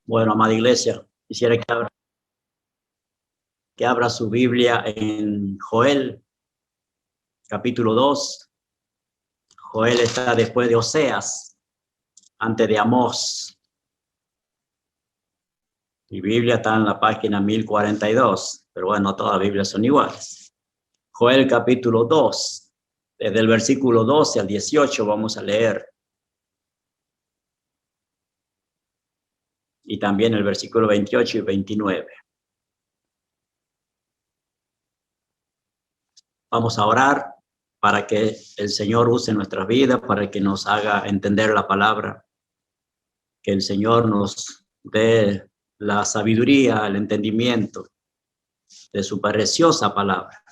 Bueno, amada iglesia, quisiera que abra su Biblia en Joel, capítulo 2. Joel está después de Oseas, antes de Amós. Mi Biblia está en la página 1042, pero bueno, todas las Biblias son iguales. Joel, capítulo 2, desde el versículo 12 al 18 vamos a leer. Y también el versículo 28 y 29. Vamos a orar para que el Señor use nuestras vidas, para que nos haga entender la palabra, que el Señor nos dé la sabiduría, el entendimiento de su preciosa palabra.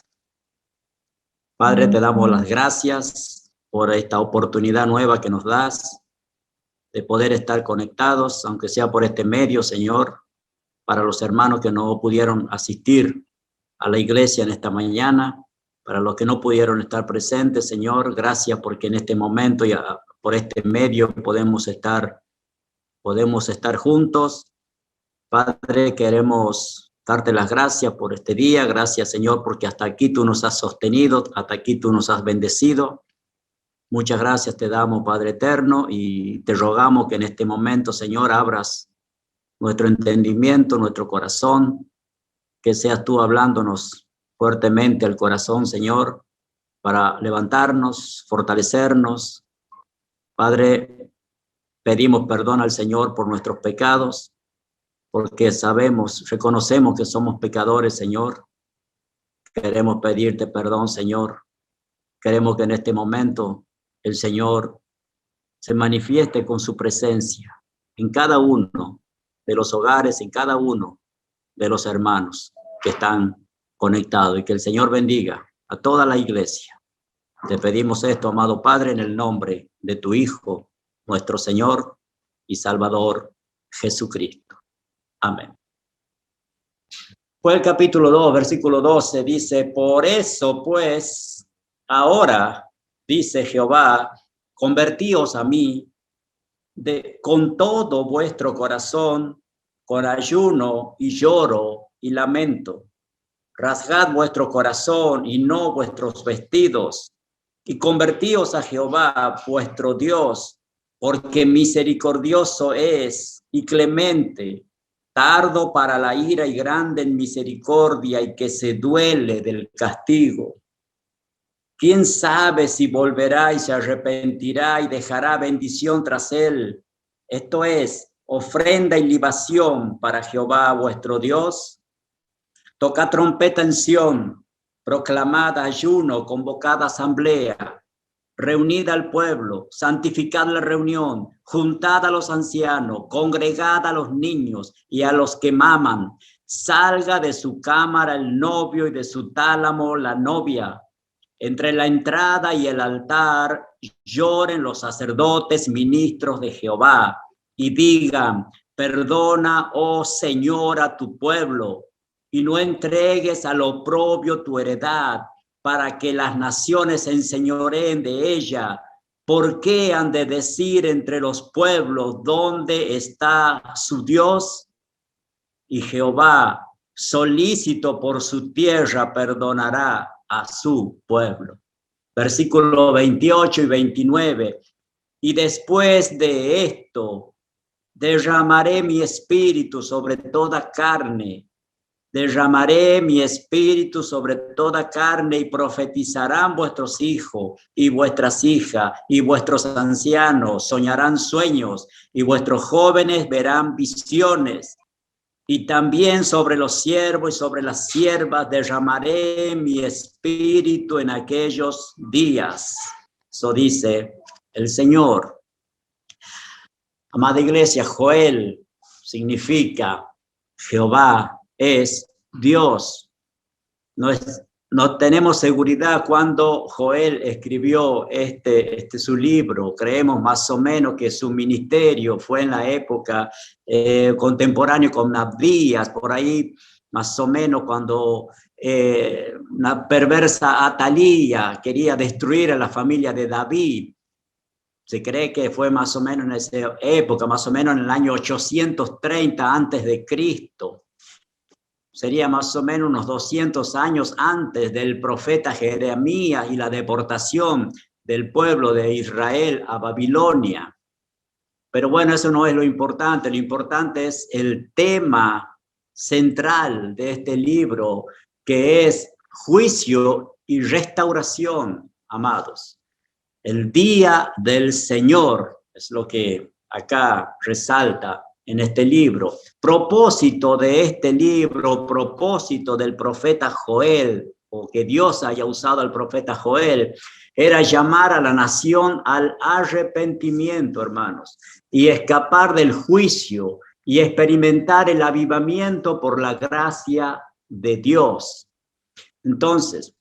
Padre, te damos las gracias por esta oportunidad nueva que nos das de poder estar conectados, aunque sea por este medio, Señor, para los hermanos que no pudieron asistir a la iglesia en esta mañana, para los que no pudieron estar presentes, Señor, gracias porque en este momento y por este medio podemos estar juntos. Padre, queremos darte las gracias por este día. Gracias, Señor, porque hasta aquí tú nos has sostenido, hasta aquí tú nos has bendecido. Muchas gracias te damos, Padre eterno, y te rogamos que en este momento, Señor, abras nuestro entendimiento, nuestro corazón, que seas tú hablándonos fuertemente al corazón, Señor, para levantarnos, fortalecernos. Padre, pedimos perdón al Señor por nuestros pecados, porque reconocemos que somos pecadores, Señor. Queremos pedirte perdón, Señor. Queremos que en este momento el Señor se manifieste con su presencia en cada uno de los hogares, en cada uno de los hermanos que están conectados, y que el Señor bendiga a toda la iglesia. Te pedimos esto, amado Padre, en el nombre de tu Hijo, nuestro Señor y Salvador, Jesucristo. Amén. Fue el capítulo 2, versículo 12, dice: por eso, pues, ahora, dice Jehová, convertíos a mí con todo vuestro corazón, con ayuno y lloro y lamento. Rasgad vuestro corazón y no vuestros vestidos, y convertíos a Jehová vuestro Dios, porque misericordioso es y clemente, tardo para la ira y grande en misericordia, y que se duele del castigo. ¿Quién sabe si volverá y se arrepentirá y dejará bendición tras él? Esto es, ofrenda y libación para Jehová vuestro Dios. Tocad trompeta en Sión, proclamad ayuno, convocad asamblea, reunid al pueblo, santificad la reunión, juntad a los ancianos, congregad a los niños y a los que maman. Salga de su cámara el novio y de su tálamo la novia. Entre la entrada y el altar lloren los sacerdotes, ministros de Jehová, y digan: perdona, oh Señor, a tu pueblo, y no entregues al oprobio tu heredad, para que las naciones se enseñoreen de ella. ¿Por qué han de decir entre los pueblos: ¿dónde está su Dios? Y Jehová, solícito por su tierra, perdonará a su pueblo. Versículo 28 y 29. Y después de esto, derramaré mi espíritu sobre toda carne. Derramaré mi espíritu sobre toda carne, y profetizarán vuestros hijos y vuestras hijas, y vuestros ancianos soñarán sueños, y vuestros jóvenes verán visiones. Y también sobre los siervos y sobre las siervas derramaré mi espíritu en aquellos días. Eso dice el Señor. Amada iglesia, Joel significa Jehová es Dios. No tenemos seguridad cuando Joel escribió su libro. Creemos más o menos que su ministerio fue en la época contemporáneo con Abdías, por ahí más o menos cuando una perversa Atalía quería destruir a la familia de David. Se cree que fue más o menos en esa época, más o menos en el año 830 antes de Cristo. Sería más o menos unos 200 años antes del profeta Jeremías y la deportación del pueblo de Israel a Babilonia. Pero bueno, eso no es lo importante es el tema central de este libro, que es juicio y restauración, amados. El día del Señor es lo que acá resalta en este libro. Propósito de este libro, propósito del profeta Joel, o que Dios haya usado al profeta Joel, era llamar a la nación al arrepentimiento, hermanos, y escapar del juicio y experimentar el avivamiento por la gracia de Dios. Entonces,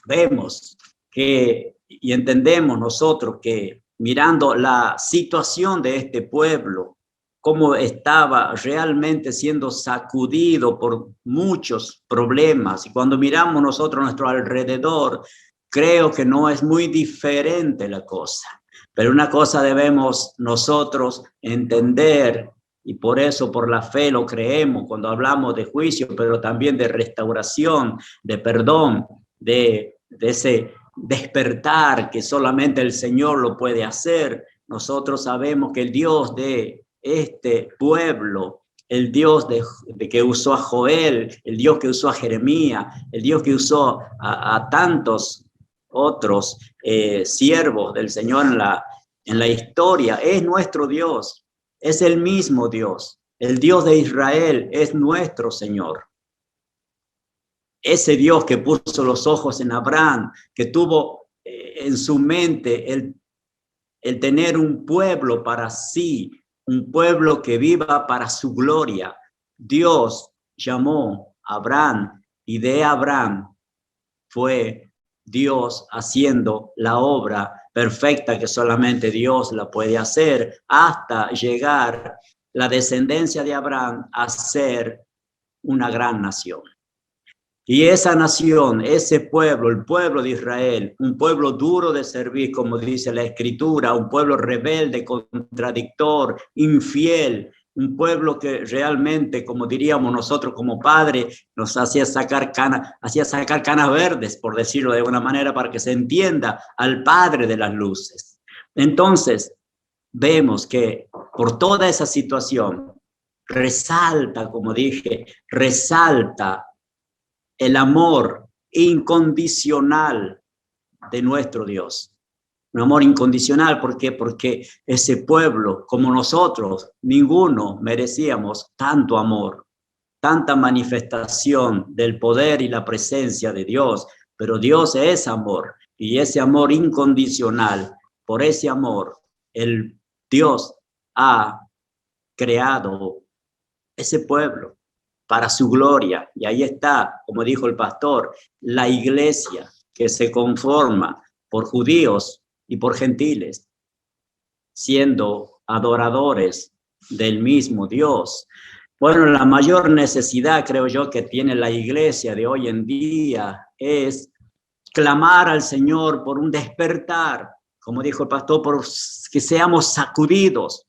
vemos que, y entendemos nosotros que mirando la situación de este pueblo, cómo estaba realmente siendo sacudido por muchos problemas, y cuando miramos nosotros a nuestro alrededor, creo que no es muy diferente la cosa. Pero una cosa debemos nosotros entender, y por eso por la fe lo creemos cuando hablamos de juicio, pero también de restauración, de perdón, de ese despertar que solamente el Señor lo puede hacer. Nosotros sabemos que el Dios de este pueblo, el Dios de que usó a Joel, el Dios que usó a Jeremías, el Dios que usó a tantos otros siervos del Señor en la historia, es nuestro Dios, es el mismo Dios. El Dios de Israel es nuestro Señor. Ese Dios que puso los ojos en Abraham, que tuvo en su mente el tener un pueblo para sí, un pueblo que viva para su gloria. Dios llamó a Abraham y de Abraham fue Dios haciendo la obra perfecta que solamente Dios la puede hacer, hasta llegar la descendencia de Abraham a ser una gran nación. Y esa nación, ese pueblo, el pueblo de Israel, un pueblo duro de servir, como dice la Escritura, un pueblo rebelde, contradictor, infiel, un pueblo que realmente, como diríamos nosotros como padres, nos hacía sacar canas verdes, por decirlo de una manera, para que se entienda al Padre de las luces. Entonces, vemos que por toda esa situación, resalta, como dije, resalta el amor incondicional de nuestro Dios. Un amor incondicional, ¿por qué? Porque ese pueblo, como nosotros, ninguno merecíamos tanto amor, tanta manifestación del poder y la presencia de Dios, pero Dios es amor, y ese amor incondicional, por ese amor, el Dios ha creado ese pueblo para su gloria. Y ahí está, como dijo el pastor, la iglesia que se conforma por judíos y por gentiles, siendo adoradores del mismo Dios. Bueno, la mayor necesidad, creo yo, que tiene la iglesia de hoy en día es clamar al Señor por un despertar, como dijo el pastor, por que seamos sacudidos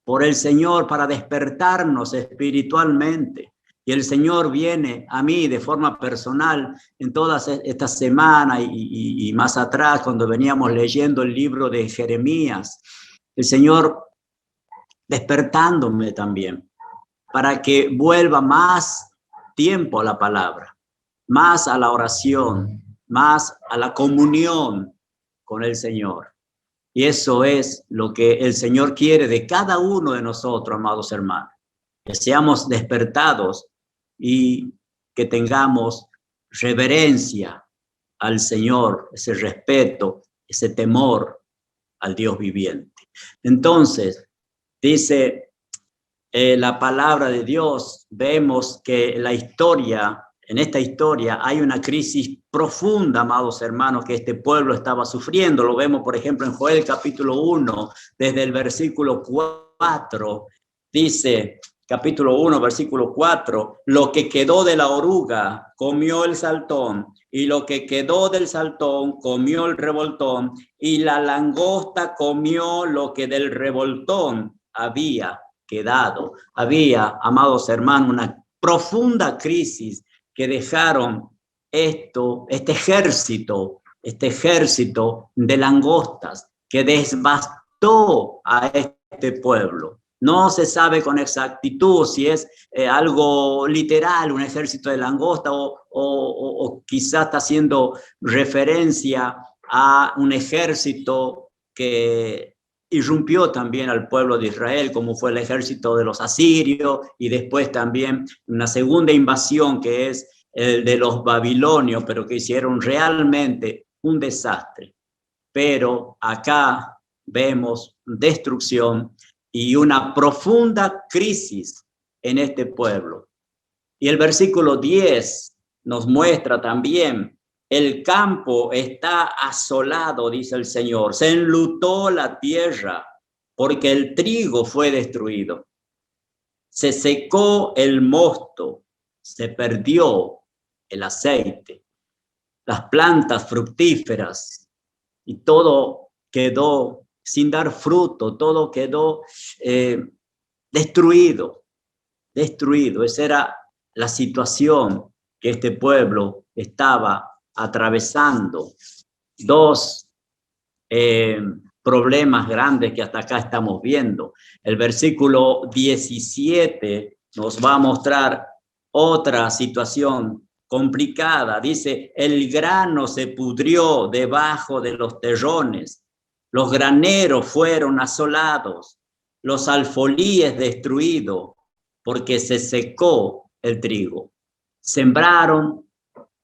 por el Señor para despertarnos espiritualmente. Y el Señor viene a mí de forma personal en todas estas semanas y más atrás, cuando veníamos leyendo el libro de Jeremías, el Señor despertándome también para que vuelva más tiempo a la palabra, más a la oración, más a la comunión con el Señor. Y eso es lo que el Señor quiere de cada uno de nosotros, amados hermanos, que seamos despertados y que tengamos reverencia al Señor, ese respeto, ese temor al Dios viviente. Entonces, dice la palabra de Dios, vemos que en esta historia hay una crisis profunda, amados hermanos, que este pueblo estaba sufriendo. Lo vemos, por ejemplo, en Joel capítulo 1, desde el versículo 4, dice, capítulo 1, versículo 4, lo que quedó de la oruga comió el saltón, y lo que quedó del saltón comió el revoltón, y la langosta comió lo que del revoltón había quedado. Había, amados hermanos, una profunda crisis que dejaron este ejército de langostas que devastó a este pueblo. No se sabe con exactitud si es algo literal, un ejército de langosta, o quizás está haciendo referencia a un ejército que irrumpió también al pueblo de Israel, como fue el ejército de los asirios, y después también una segunda invasión que es el de los babilonios, pero que hicieron realmente un desastre. Pero acá vemos destrucción y una profunda crisis en este pueblo. Y el versículo 10 nos muestra también: el campo está asolado, dice el Señor, se enlutó la tierra porque el trigo fue destruido. Se secó el mosto, se perdió el aceite, las plantas fructíferas, y todo quedó sin dar fruto, todo quedó destruido. Esa era la situación que este pueblo estaba atravesando. Dos problemas grandes que hasta acá estamos viendo. El versículo 17 nos va a mostrar otra situación complicada. Dice: el grano se pudrió debajo de los terrones, los graneros fueron asolados, los alfolíes destruidos, porque se secó el trigo. Sembraron,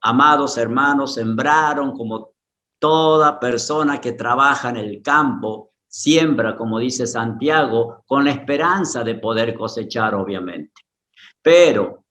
amados hermanos, sembraron como toda persona que trabaja en el campo, siembra, como dice Santiago, con la esperanza de poder cosechar, obviamente. Pero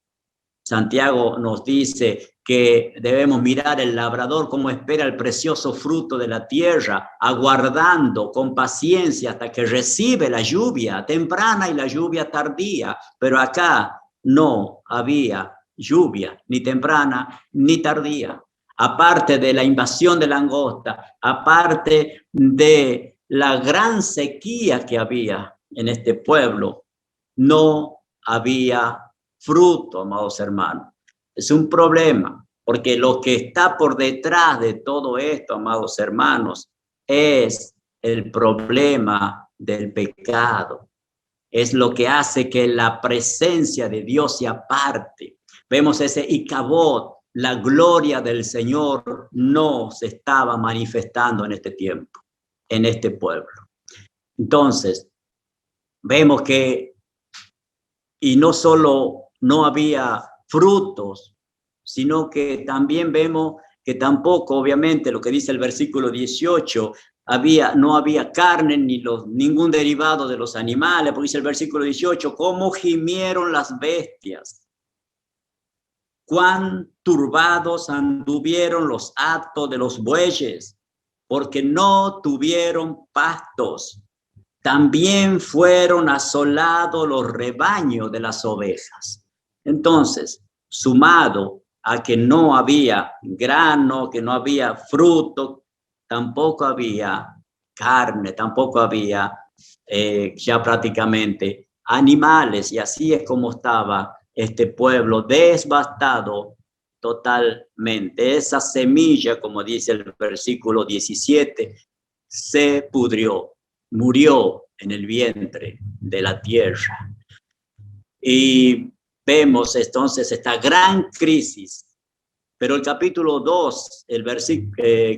Santiago nos dice que debemos mirar el labrador como espera el precioso fruto de la tierra, aguardando con paciencia hasta que recibe la lluvia temprana y la lluvia tardía. Pero acá no había lluvia, ni temprana ni tardía. Aparte de la invasión de langosta, aparte de la gran sequía que había en este pueblo, no había fruto, amados hermanos. Es un problema, porque lo que está por detrás de todo esto, amados hermanos, es el problema del pecado. Es lo que hace que la presencia de Dios se aparte. Vemos ese Icabod, la gloria del Señor no se estaba manifestando en este tiempo, en este pueblo. Entonces, vemos que, y no solo no había frutos, sino que también vemos que tampoco, obviamente, lo que dice el versículo 18, no había carne ni ningún derivado de los animales, porque dice el versículo 18, cómo gimieron las bestias, cuán turbados anduvieron los hatos de los bueyes, porque no tuvieron pastos. También fueron asolados los rebaños de las ovejas. Entonces, sumado a que no había grano, que no había fruto, tampoco había carne, tampoco había ya prácticamente animales, y así es como estaba este pueblo devastado totalmente. Esa semilla, como dice el versículo 17, se pudrió, murió en el vientre de la tierra. Y vemos entonces esta gran crisis. Pero el capítulo 2,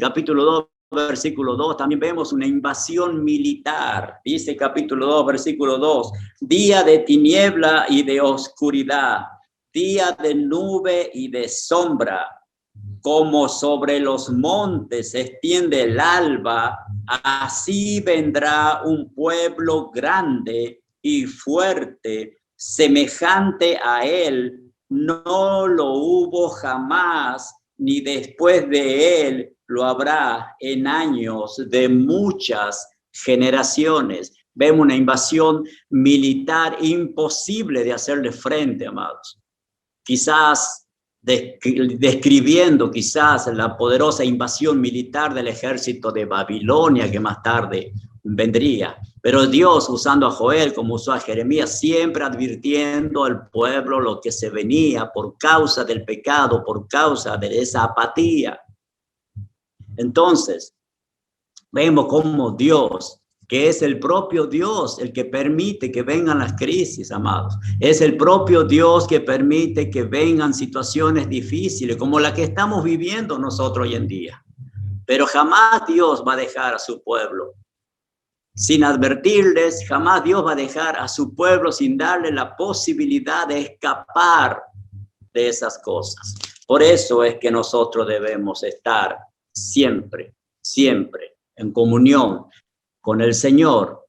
capítulo 2, versículo 2, también vemos una invasión militar. Dice capítulo 2, versículo 2, día de tiniebla y de oscuridad, día de nube y de sombra, como sobre los montes se extiende el alba, así vendrá un pueblo grande y fuerte, semejante a él, no lo hubo jamás, ni después de él lo habrá en años de muchas generaciones. Vemos una invasión militar imposible de hacerle frente, amados. Quizás describiendo quizás la poderosa invasión militar del ejército de Babilonia que más tarde vendría. Pero Dios, usando a Joel como usó a Jeremías, siempre advirtiendo al pueblo lo que se venía por causa del pecado, por causa de esa apatía. Entonces, vemos cómo Dios, que es el propio Dios el que permite que vengan las crisis, amados. Es el propio Dios que permite que vengan situaciones difíciles como la que estamos viviendo nosotros hoy en día. Pero jamás Dios va a dejar a su pueblo sin advertirles, jamás Dios va a dejar a su pueblo sin darle la posibilidad de escapar de esas cosas. Por eso es que nosotros debemos estar siempre, siempre en comunión con el Señor.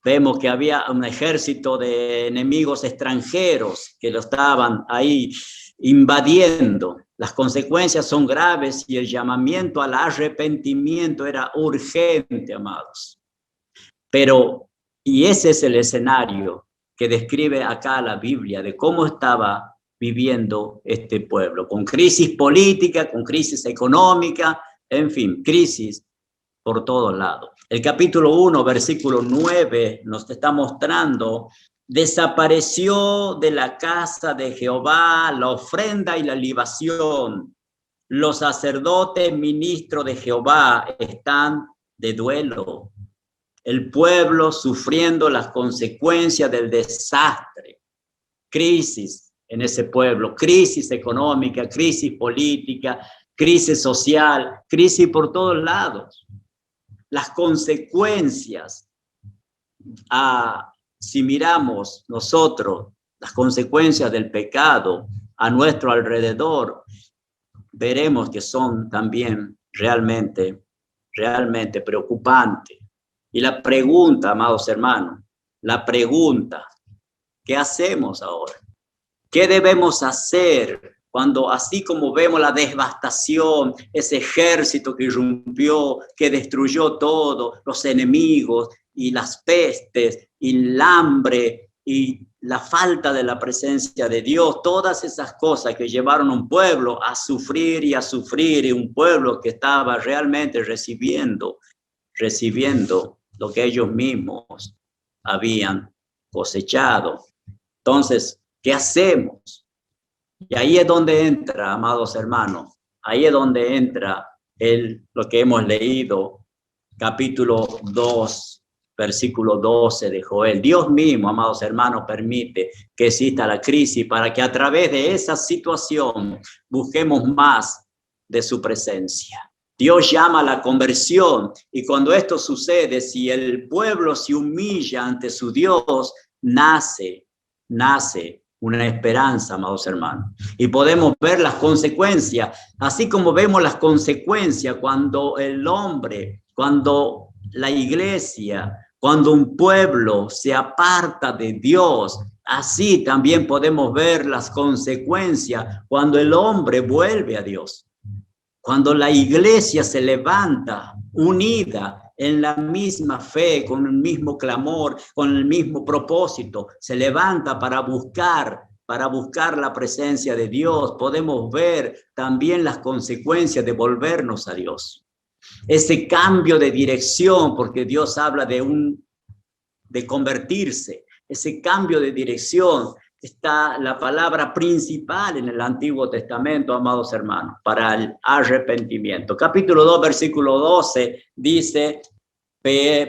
Vemos que había un ejército de enemigos extranjeros que lo estaban ahí invadiendo. Las consecuencias son graves y el llamamiento al arrepentimiento era urgente, amados. Pero, y ese es el escenario que describe acá la Biblia de cómo estaba viviendo este pueblo, con crisis política, con crisis económica, en fin, crisis por todos lados. El capítulo 1, versículo 9, nos está mostrando: desapareció de la casa de Jehová la ofrenda y la libación. Los sacerdotes ministros de Jehová están de duelo. El pueblo sufriendo las consecuencias del desastre. Crisis en ese pueblo, crisis económica, crisis política, crisis social, crisis por todos lados. Las consecuencias, si miramos nosotros las consecuencias del pecado a nuestro alrededor, veremos que son también realmente preocupantes. Y la pregunta, amados hermanos, la pregunta, ¿qué hacemos ahora? ¿Qué debemos hacer cuando, así como vemos la devastación, ese ejército que irrumpió, que destruyó todo, los enemigos y las pestes y el hambre y la falta de la presencia de Dios, todas esas cosas que llevaron a un pueblo a sufrir, y un pueblo que estaba realmente recibiendo lo que ellos mismos habían cosechado? Entonces, ¿qué hacemos? Y ahí es donde entra, amados hermanos, ahí es donde entra lo que hemos leído, capítulo 2, versículo 12 de Joel. Dios mismo, amados hermanos, permite que exista la crisis para que a través de esa situación busquemos más de su presencia. Dios llama a la conversión, y cuando esto sucede, si el pueblo se humilla ante su Dios, nace una esperanza, amados hermanos. Y podemos ver las consecuencias, así como vemos las consecuencias cuando el hombre, cuando la iglesia, cuando un pueblo se aparta de Dios, así también podemos ver las consecuencias cuando el hombre vuelve a Dios. Cuando la iglesia se levanta unida en la misma fe, con el mismo clamor, con el mismo propósito, se levanta para buscar la presencia de Dios, podemos ver también las consecuencias de volvernos a Dios. Ese cambio de dirección, porque Dios habla de convertirse, ese cambio de dirección, está la palabra principal en el Antiguo Testamento, amados hermanos, para el arrepentimiento. Capítulo 2, versículo 12, dice: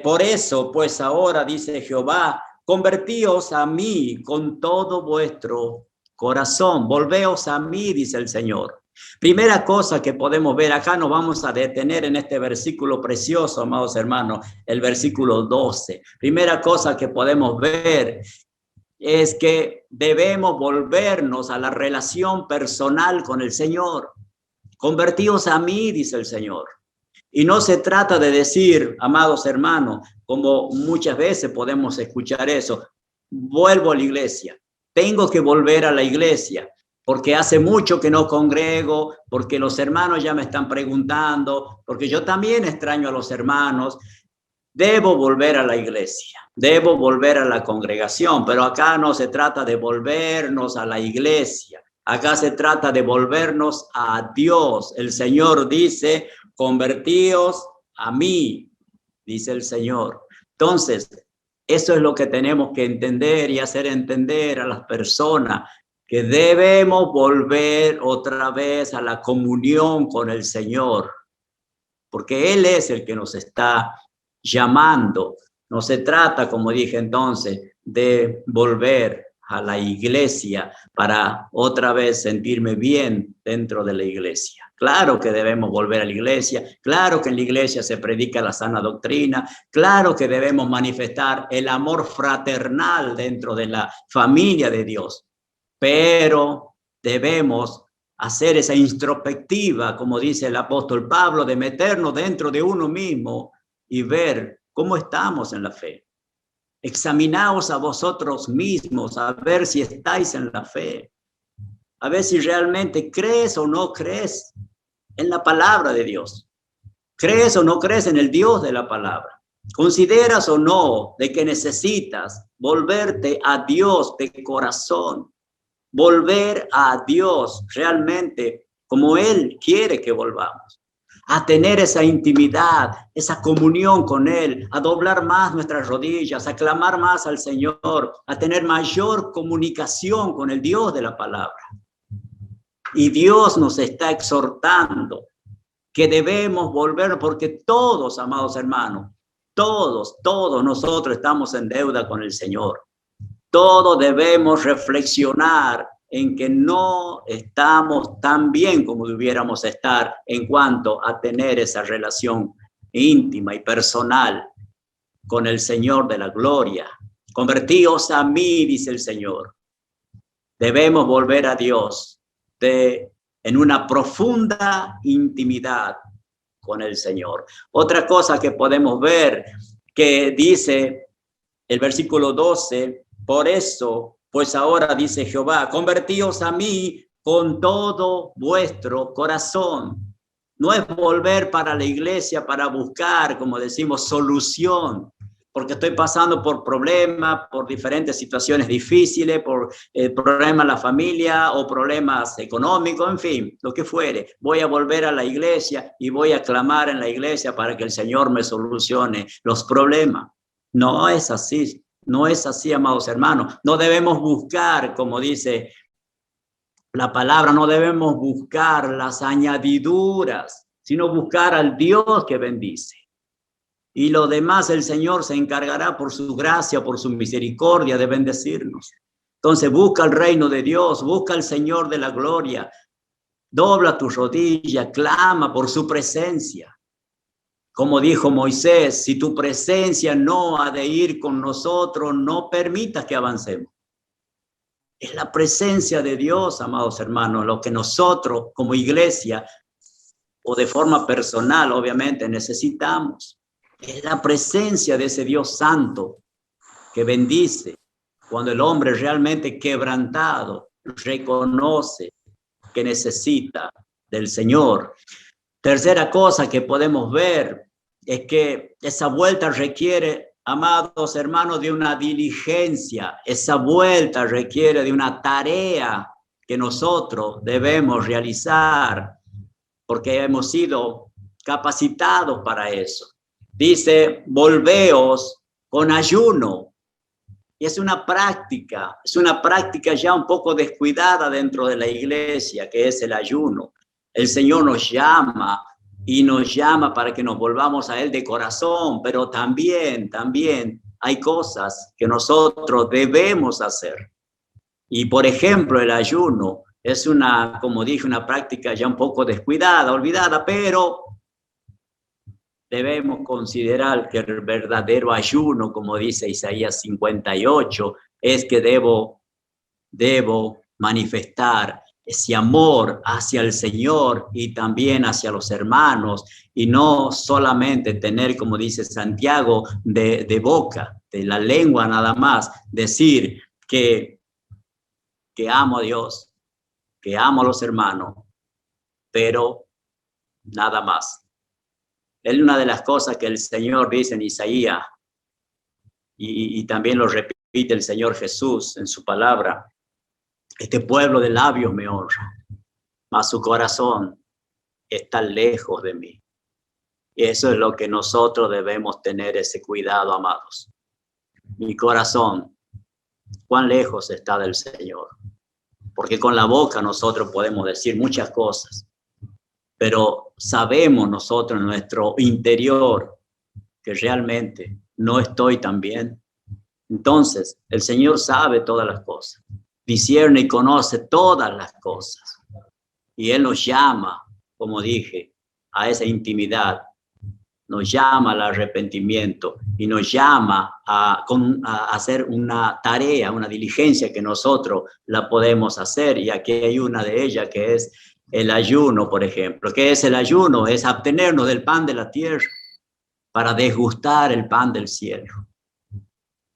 por eso, pues ahora, dice Jehová, convertíos a mí con todo vuestro corazón, volveos a mí, dice el Señor. Primera cosa que podemos ver, acá nos vamos a detener en este versículo precioso, amados hermanos, el versículo 12. Primera cosa que podemos ver es que debemos volvernos a la relación personal con el Señor. Convertíos a mí, dice el Señor. Y no se trata de decir, amados hermanos, como muchas veces podemos escuchar eso: vuelvo a la iglesia, tengo que volver a la iglesia, porque hace mucho que no congrego, porque los hermanos ya me están preguntando, porque yo también extraño a los hermanos. Debo volver a la iglesia, debo volver a la congregación, pero acá no se trata de volvernos a la iglesia. Acá se trata de volvernos a Dios. El Señor dice, convertíos a mí, dice el Señor. Entonces, eso es lo que tenemos que entender y hacer entender a las personas, que debemos volver otra vez a la comunión con el Señor, porque Él es el que nos está llamando. No se trata, como dije entonces, de volver a la iglesia para otra vez sentirme bien dentro de la iglesia. Claro que debemos volver a la iglesia, claro que en la iglesia se predica la sana doctrina, claro que debemos manifestar el amor fraternal dentro de la familia de Dios, pero debemos hacer esa introspectiva, como dice el apóstol Pablo, de meternos dentro de uno mismo y ver cómo estamos en la fe. Examinaos a vosotros mismos, a ver si estáis en la fe, a ver si realmente crees o no crees en la palabra de Dios. ¿Crees o no crees en el Dios de la palabra? ¿Consideras o no de que necesitas volverte a Dios de corazón? Volver a Dios realmente como Él quiere que volvamos, a tener esa intimidad, esa comunión con Él, a doblar más nuestras rodillas, a clamar más al Señor, a tener mayor comunicación con el Dios de la palabra. Y Dios nos está exhortando que debemos volver, porque todos, amados hermanos, todos nosotros estamos en deuda con el Señor. Todos debemos reflexionar en que no estamos tan bien como debiéramos estar en cuanto a tener esa relación íntima y personal con el Señor de la gloria. Convertíos a mí, dice el Señor. Debemos volver a Dios en una profunda intimidad con el Señor. Otra cosa que podemos ver que dice el versículo 12, por eso, pues ahora dice Jehová, convertíos a mí con todo vuestro corazón. No es volver para la iglesia para buscar, como decimos, solución, porque estoy pasando por problemas, por diferentes situaciones difíciles, por problemas en la familia o problemas económicos, en fin, lo que fuere. Voy a volver a la iglesia y voy a clamar en la iglesia para que el Señor me solucione los problemas. No es así, no es así, amados hermanos. No debemos buscar, como dice la palabra, no debemos buscar las añadiduras, sino buscar al Dios que bendice. Y lo demás el Señor se encargará por su gracia, por su misericordia de bendecirnos. Entonces busca el reino de Dios, busca al Señor de la gloria, dobla tu rodilla, clama por su presencia. Como dijo Moisés, si tu presencia no ha de ir con nosotros, no permitas que avancemos. Es la presencia de Dios, amados hermanos, lo que nosotros como iglesia o de forma personal, obviamente, necesitamos. Es la presencia de ese Dios santo que bendice cuando el hombre realmente quebrantado reconoce que necesita del Señor. Tercera cosa que podemos ver es que esa vuelta requiere, amados hermanos, de una diligencia. Esa vuelta requiere de una tarea que nosotros debemos realizar porque hemos sido capacitados para eso. Dice, volveos con ayuno. Y es una práctica ya un poco descuidada dentro de la iglesia, que es el ayuno. El Señor nos llama y nos llama para que nos volvamos a Él de corazón, pero también hay cosas que nosotros debemos hacer. Y por ejemplo, el ayuno es como dije, una práctica ya un poco descuidada, olvidada, pero debemos considerar que el verdadero ayuno, como dice Isaías 58, es que debo manifestar ese amor hacia el Señor y también hacia los hermanos, y no solamente tener, como dice Santiago, de boca, de la lengua nada más, decir que amo a Dios, que amo a los hermanos, pero nada más. Es una de las cosas que el Señor dice en Isaías, y también lo repite el Señor Jesús en su palabra. Este pueblo de labios me honra, mas su corazón está lejos de mí. Y eso es lo que nosotros debemos tener, ese cuidado, amados. Mi corazón, ¿cuán lejos está del Señor? Porque con la boca nosotros podemos decir muchas cosas, pero sabemos nosotros en nuestro interior que realmente no estoy tan bien. Entonces, el Señor sabe todas las cosas, discierne y conoce todas las cosas. Y Él nos llama, como dije, a esa intimidad, nos llama al arrepentimiento y nos llama a hacer una tarea, una diligencia que nosotros la podemos hacer. Y aquí hay una de ellas que es el ayuno, por ejemplo. ¿Qué es el ayuno? Es abstenernos del pan de la tierra para degustar el pan del cielo.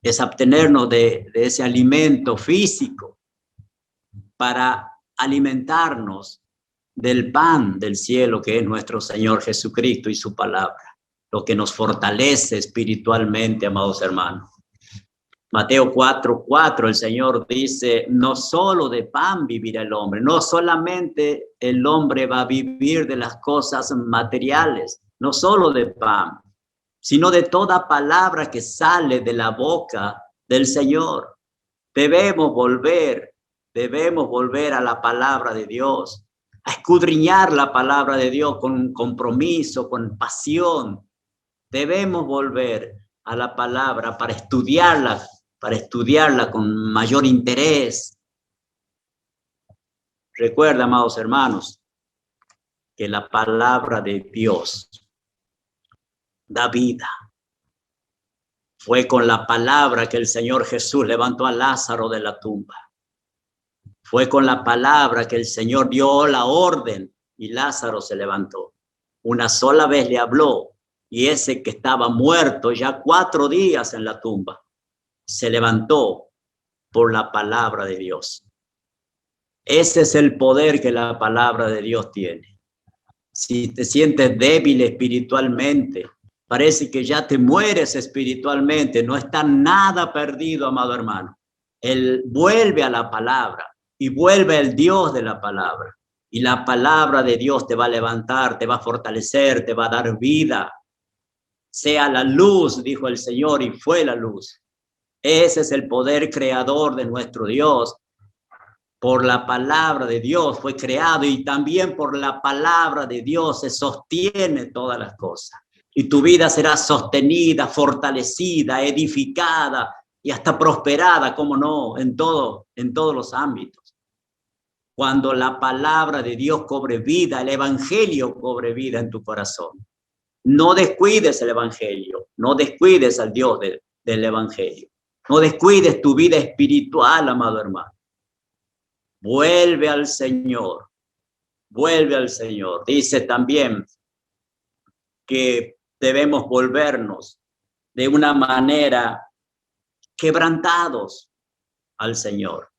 Es abstenernos de ese alimento físico para alimentarnos del pan del cielo, que es nuestro Señor Jesucristo y su palabra, lo que nos fortalece espiritualmente, amados hermanos. Mateo 4:4, el Señor dice, no solo de pan vivirá el hombre, no solamente el hombre va a vivir de las cosas materiales, no solo de pan, sino de toda palabra que sale de la boca del Señor. Debemos volver a la palabra de Dios, a escudriñar la palabra de Dios con compromiso, con pasión. Debemos volver a la palabra para estudiarla con mayor interés. Recuerda, amados hermanos, que la palabra de Dios da vida. Fue con la palabra que el Señor Jesús levantó a Lázaro de la tumba. Fue con la palabra que el Señor dio la orden y Lázaro se levantó. Una sola vez le habló y ese que estaba muerto ya 4 días en la tumba se levantó por la palabra de Dios. Ese es el poder que la palabra de Dios tiene. Si te sientes débil espiritualmente, parece que ya te mueres espiritualmente, no está nada perdido, amado hermano. Él vuelve a la palabra y vuelve al Dios de la palabra. Y la palabra de Dios te va a levantar, te va a fortalecer, te va a dar vida. Sea la luz, dijo el Señor, y fue la luz. Ese es el poder creador de nuestro Dios. Por la palabra de Dios fue creado y también por la palabra de Dios se sostiene todas las cosas. Y tu vida será sostenida, fortalecida, edificada y hasta prosperada, como no, en todos los ámbitos. Cuando la palabra de Dios cobre vida, el evangelio cobre vida en tu corazón. No descuides el evangelio, no descuides al Dios del evangelio. No descuides tu vida espiritual, amado hermano. Vuelve al Señor, vuelve al Señor. Dice también que debemos volvernos de una manera quebrantados al Señor,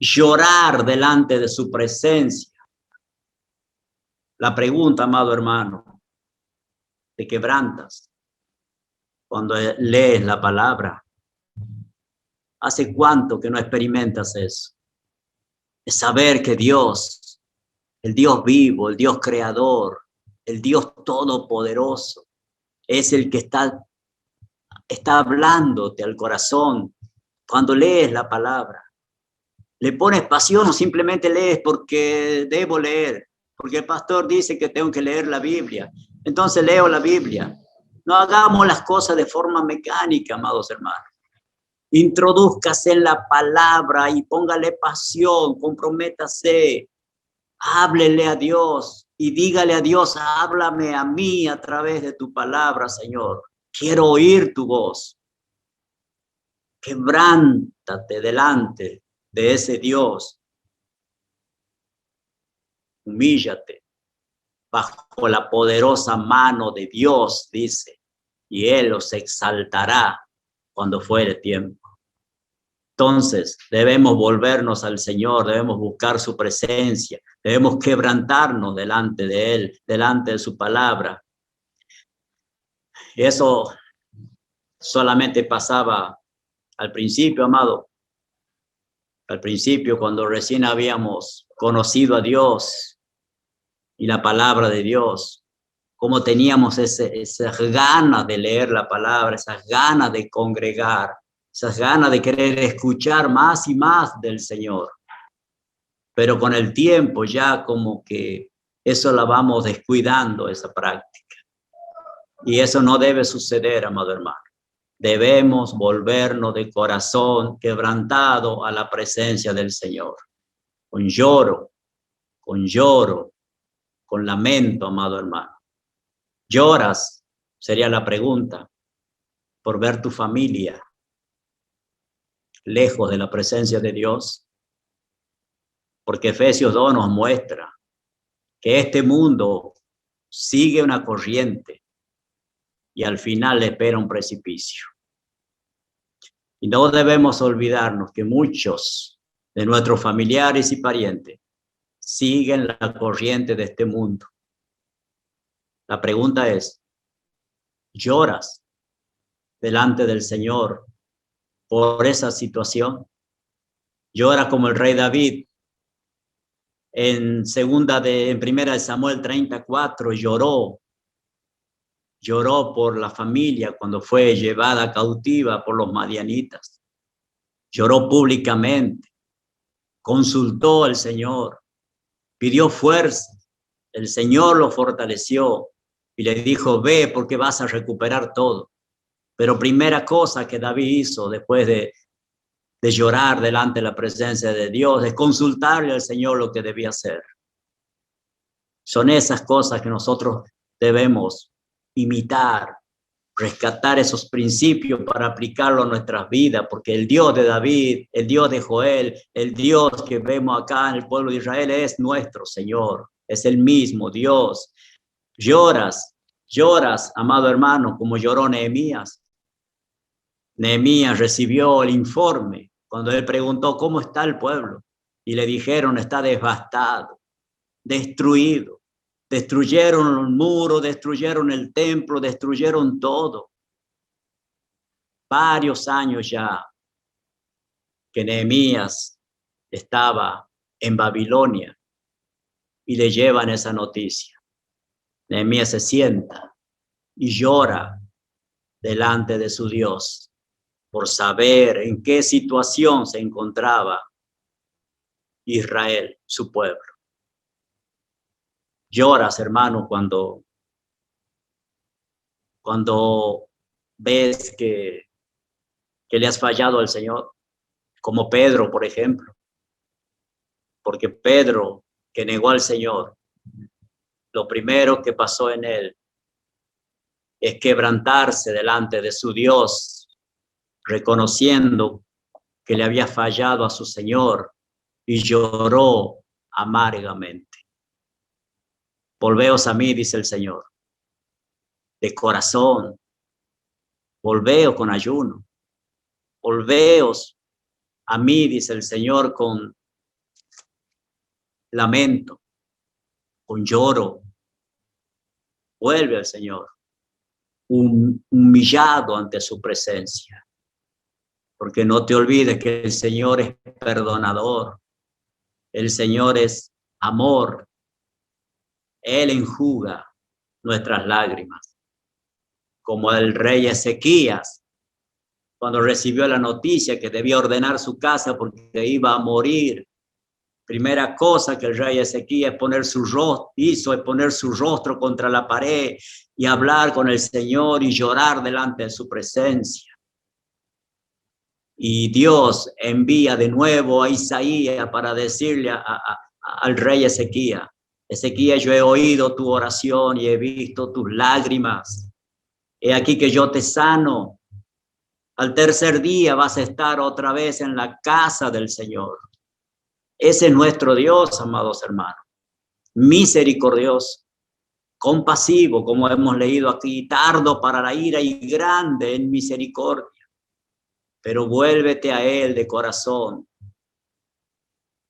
llorar delante de su presencia. La pregunta, amado hermano, ¿te quebrantas cuando lees la palabra? ¿Hace cuánto que no experimentas eso? Es saber que Dios, el Dios vivo, el Dios creador, el Dios todopoderoso, es el que está hablándote al corazón cuando lees la palabra. ¿Le pones pasión o simplemente lees porque debo leer? Porque el pastor dice que tengo que leer la Biblia. Entonces leo la Biblia. No hagamos las cosas de forma mecánica, amados hermanos. Introdúzcase en la palabra y póngale pasión, comprométase, háblele a Dios y dígale a Dios, háblame a mí a través de tu palabra, Señor. Quiero oír tu voz. Quebrántate delante de ese Dios. Humíllate bajo la poderosa mano de Dios, dice, y Él los exaltará cuando fuere tiempo. Entonces, debemos volvernos al Señor, debemos buscar su presencia, debemos quebrantarnos delante de Él, delante de su palabra. Eso solamente pasaba al principio, amado. Al principio, cuando recién habíamos conocido a Dios y la palabra de Dios, cómo teníamos esas ganas de leer la palabra, esas ganas de congregar, esas ganas de querer escuchar más y más del Señor. Pero con el tiempo ya como que eso la vamos descuidando, esa práctica. Y eso no debe suceder, amado hermano. Debemos volvernos de corazón quebrantado a la presencia del Señor. Con lloro, con lamento, amado hermano. ¿Lloras? Sería la pregunta. Por ver tu familia lejos de la presencia de Dios. Porque Efesios 2 nos muestra que este mundo sigue una corriente y al final le espera un precipicio. Y no debemos olvidarnos que muchos de nuestros familiares y parientes siguen la corriente de este mundo. La pregunta es, ¿lloras delante del Señor por esa situación? ¿Llora como el rey David? En primera de Samuel 34 lloró por la familia cuando fue llevada cautiva por los madianitas. Lloró públicamente, consultó al Señor, pidió fuerza. El Señor lo fortaleció y le dijo, ve porque vas a recuperar todo. Pero primera cosa que David hizo después de llorar delante de la presencia de Dios, es consultarle al Señor lo que debía hacer. Son esas cosas que nosotros debemos imitar, rescatar esos principios para aplicarlo a nuestras vidas, porque el Dios de David, el Dios de Joel, el Dios que vemos acá en el pueblo de Israel es nuestro Señor, es el mismo Dios. Lloras, amado hermano, como lloró Nehemías. Nehemías recibió el informe cuando él preguntó cómo está el pueblo y le dijeron está devastado, destruido. Destruyeron el muro, destruyeron el templo, destruyeron todo. Varios años ya que Nehemías estaba en Babilonia y le llevan esa noticia. Nehemías se sienta y llora delante de su Dios por saber en qué situación se encontraba Israel, su pueblo. Lloras, hermano, cuando ves que le has fallado al Señor, como Pedro, por ejemplo, porque Pedro, que negó al Señor, lo primero que pasó en él es quebrantarse delante de su Dios, reconociendo que le había fallado a su Señor y lloró amargamente. Volveos a mí, dice el Señor, de corazón, volveos con ayuno, volveos a mí, dice el Señor, con lamento, con lloro. Vuelve al Señor, humillado ante su presencia. Porque no te olvides que el Señor es perdonador, el Señor es amor, Él enjuga nuestras lágrimas. Como el rey Ezequías, cuando recibió la noticia que debía ordenar su casa porque iba a morir, primera cosa que el rey Ezequías hizo es poner su rostro contra la pared y hablar con el Señor y llorar delante de su presencia. Y Dios envía de nuevo a Isaías para decirle al rey Ezequías, Ezequías, yo he oído tu oración y he visto tus lágrimas. He aquí que yo te sano. Al tercer día vas a estar otra vez en la casa del Señor. Ese es nuestro Dios, amados hermanos. Misericordioso, compasivo, como hemos leído aquí, tardo para la ira y grande en misericordia. Pero vuélvete a Él de corazón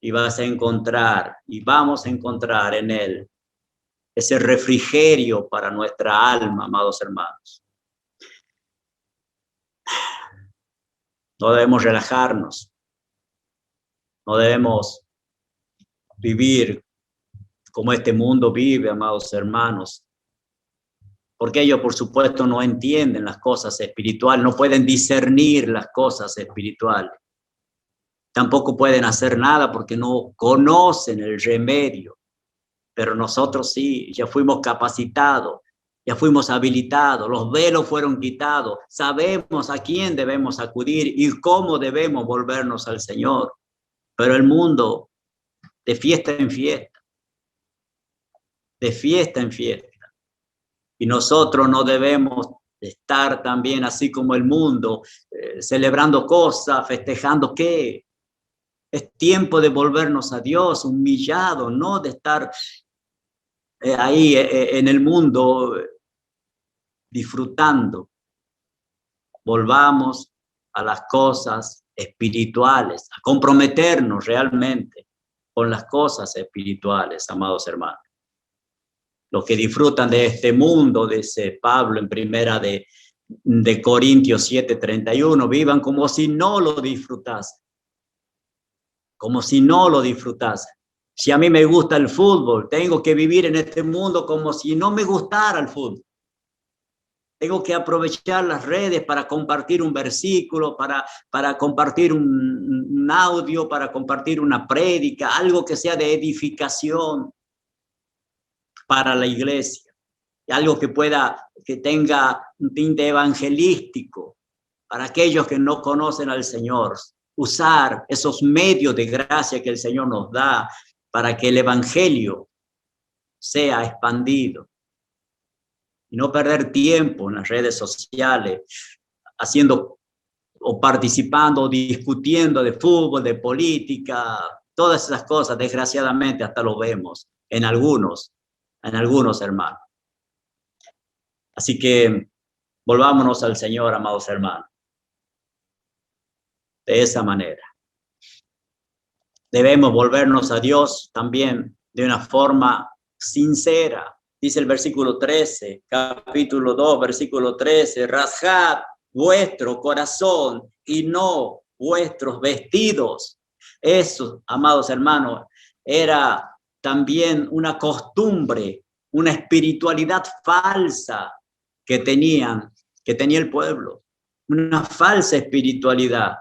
y vas a encontrar, y vamos a encontrar en Él ese refrigerio para nuestra alma, amados hermanos. No debemos relajarnos. No debemos vivir como este mundo vive, amados hermanos. Porque ellos, por supuesto, no entienden las cosas espirituales, no pueden discernir las cosas espirituales. Tampoco pueden hacer nada porque no conocen el remedio. Pero nosotros sí, ya fuimos capacitados, ya fuimos habilitados, los velos fueron quitados, sabemos a quién debemos acudir y cómo debemos volvernos al Señor. Pero el mundo, de fiesta en fiesta, de fiesta en fiesta. Y nosotros no debemos estar también así como el mundo, celebrando cosas, festejando qué. Es tiempo de volvernos a Dios, humillado, no de estar ahí en el mundo disfrutando. Volvamos a las cosas espirituales, a comprometernos realmente con las cosas espirituales, amados hermanos. Los que disfrutan de este mundo, dice Pablo en primera de Corintios 7:31, vivan como si no lo disfrutasen. Como si no lo disfrutasen. Si a mí me gusta el fútbol, tengo que vivir en este mundo como si no me gustara el fútbol. Tengo que aprovechar las redes para compartir un versículo, para compartir un audio, para compartir una prédica, algo que sea de edificación para la iglesia, algo que tenga un tinte evangelístico para aquellos que no conocen al Señor. Usar esos medios de gracia que el Señor nos da para que el evangelio sea expandido. Y no perder tiempo en las redes sociales haciendo o participando o discutiendo de fútbol, de política, todas esas cosas, desgraciadamente hasta lo vemos en algunos hermanos. Así que volvámonos al Señor, amados hermanos, de esa manera. Debemos volvernos a Dios también de una forma sincera. Dice el versículo 13, capítulo 2, versículo 13, rasgad vuestro corazón y no vuestros vestidos. Eso, amados hermanos, era también una costumbre, una espiritualidad falsa que tenía el pueblo, una falsa espiritualidad.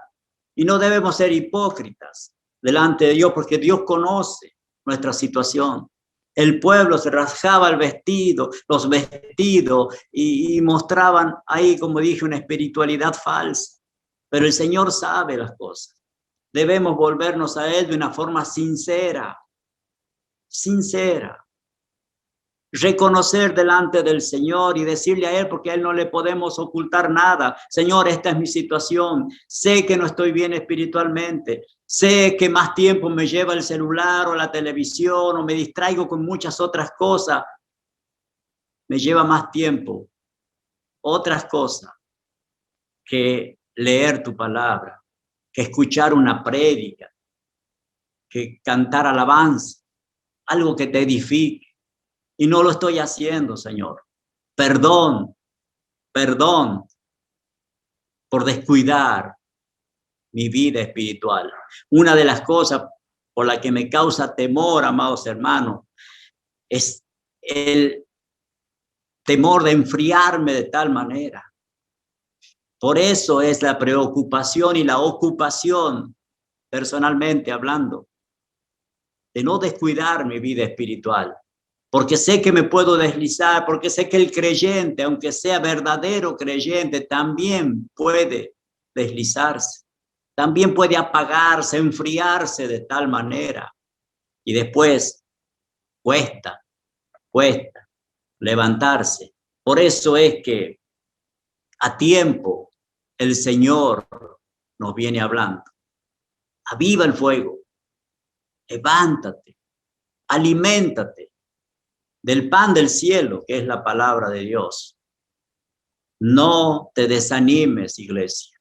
Y no debemos ser hipócritas delante de Dios porque Dios conoce nuestra situación. El pueblo se rasgaba el vestido, los vestidos y mostraban ahí, como dije, una espiritualidad falsa. Pero el Señor sabe las cosas. Debemos volvernos a Él de una forma sincera, sincera. Reconocer delante del Señor y decirle a Él, porque a Él no le podemos ocultar nada. Señor, esta es mi situación. Sé que no estoy bien espiritualmente. Sé que más tiempo me lleva el celular o la televisión o me distraigo con muchas otras cosas. Me lleva más tiempo otras cosas que leer tu palabra, que escuchar una prédica, que cantar alabanza, algo que te edifique. Y no lo estoy haciendo, Señor. Perdón por descuidar mi vida espiritual. Una de las cosas por la que me causa temor, amados hermanos, es el temor de enfriarme de tal manera. Por eso es la preocupación y la ocupación, personalmente hablando, de no descuidar mi vida espiritual. Porque sé que me puedo deslizar, porque sé que el creyente, aunque sea verdadero creyente, también puede deslizarse, también puede apagarse, enfriarse de tal manera. Y después cuesta levantarse. Por eso es que a tiempo el Señor nos viene hablando. Aviva el fuego, levántate, aliméntate del pan del cielo, que es la palabra de Dios. No te desanimes, iglesia.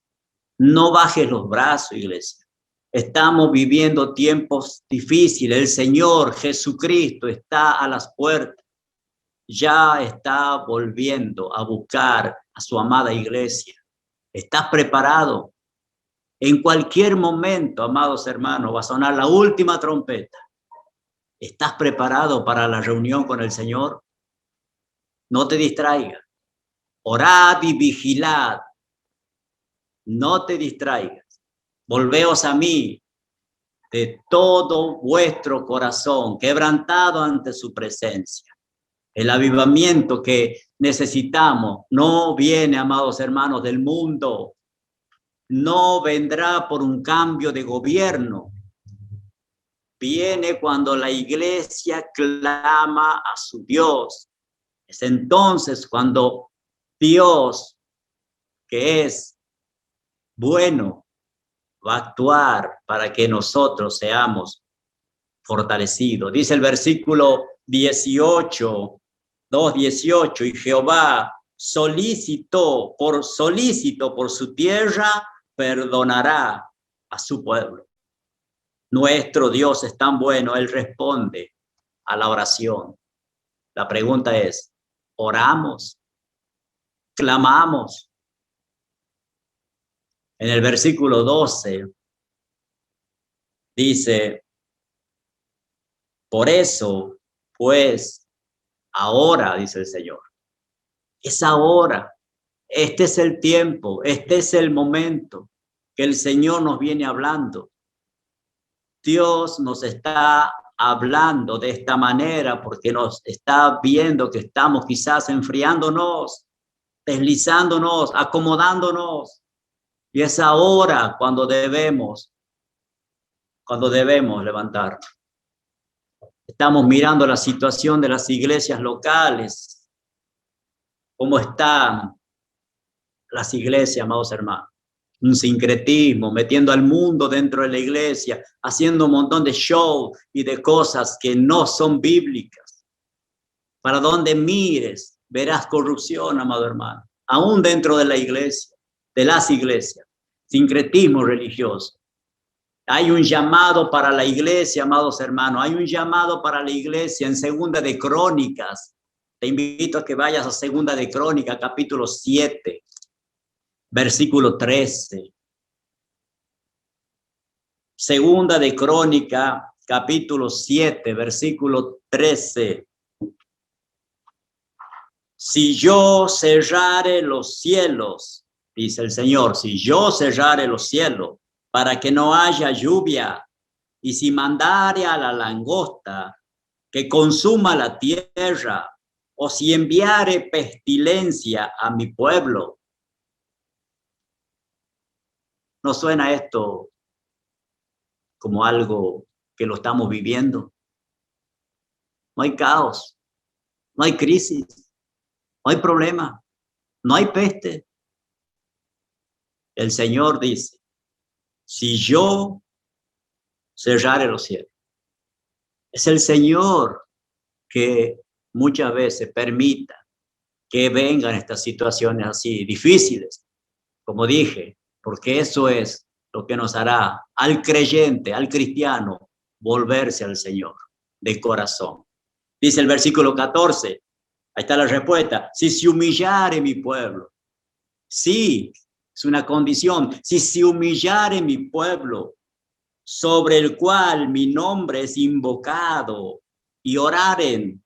No bajes los brazos, iglesia. Estamos viviendo tiempos difíciles. El Señor Jesucristo está a las puertas. Ya está volviendo a buscar a su amada iglesia. ¿Estás preparado? En cualquier momento, amados hermanos, va a sonar la última trompeta. ¿Estás preparado para la reunión con el Señor? No te distraigas. Orad y vigilad. No te distraigas. Volveos a mí de todo vuestro corazón, quebrantado ante su presencia. El avivamiento que necesitamos no viene, amados hermanos, del mundo. No vendrá por un cambio de gobierno. Viene cuando la iglesia clama a su Dios. Es entonces cuando Dios, que es bueno, va a actuar para que nosotros seamos fortalecidos. Dice el versículo 18, 2:18, y Jehová solícito por su tierra perdonará a su pueblo. Nuestro Dios es tan bueno, Él responde a la oración. La pregunta es, ¿oramos? ¿Clamamos? En el versículo 12 dice, por eso, pues, ahora, dice el Señor, es ahora, este es el tiempo, este es el momento que el Señor nos viene hablando. Dios nos está hablando de esta manera porque nos está viendo que estamos quizás enfriándonos, deslizándonos, acomodándonos. Y es ahora cuando debemos levantarnos. Estamos mirando la situación de las iglesias locales, cómo están las iglesias, amados hermanos. Un sincretismo, metiendo al mundo dentro de la iglesia, haciendo un montón de show y de cosas que no son bíblicas. Para donde mires, verás corrupción, amado hermano, aún dentro de la iglesia, de las iglesias, sincretismo religioso. Hay un llamado para la iglesia, amados hermanos, hay un llamado para la iglesia en Segunda de Crónicas. Te invito a que vayas a Segunda de Crónicas, capítulo 7. Versículo 13. Segunda de Crónica, capítulo 7, versículo 13. Si yo cerrare los cielos, dice el Señor, si yo cerrare los cielos para que no haya lluvia, y si mandare a la langosta que consuma la tierra, o si enviare pestilencia a mi pueblo. ¿No suena esto como algo que lo estamos viviendo? No hay caos, no hay crisis, no hay problema, no hay peste. El Señor dice, si yo cerrare los cielos, es el Señor que muchas veces permita que vengan estas situaciones así difíciles, como dije, porque eso es lo que nos hará al creyente, al cristiano, volverse al Señor de corazón. Dice el versículo 14, ahí está la respuesta, si se humillare mi pueblo, sí, es una condición, si se humillare mi pueblo, sobre el cual mi nombre es invocado, y oraren,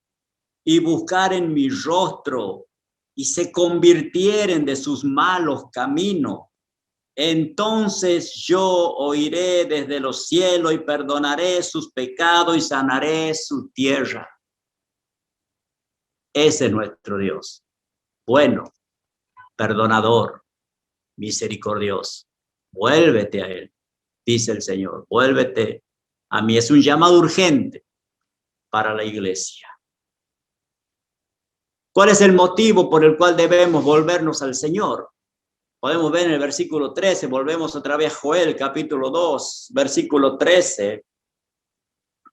y buscaren mi rostro, y se convirtieren de sus malos caminos, entonces yo oiré desde los cielos y perdonaré sus pecados y sanaré su tierra. Ese es nuestro Dios, bueno, perdonador, misericordioso. Vuélvete a Él, dice el Señor, vuélvete a mí. Es un llamado urgente para la iglesia. ¿Cuál es el motivo por el cual debemos volvernos al Señor? Podemos ver en el versículo 13, volvemos otra vez a Joel, capítulo 2, versículo 13,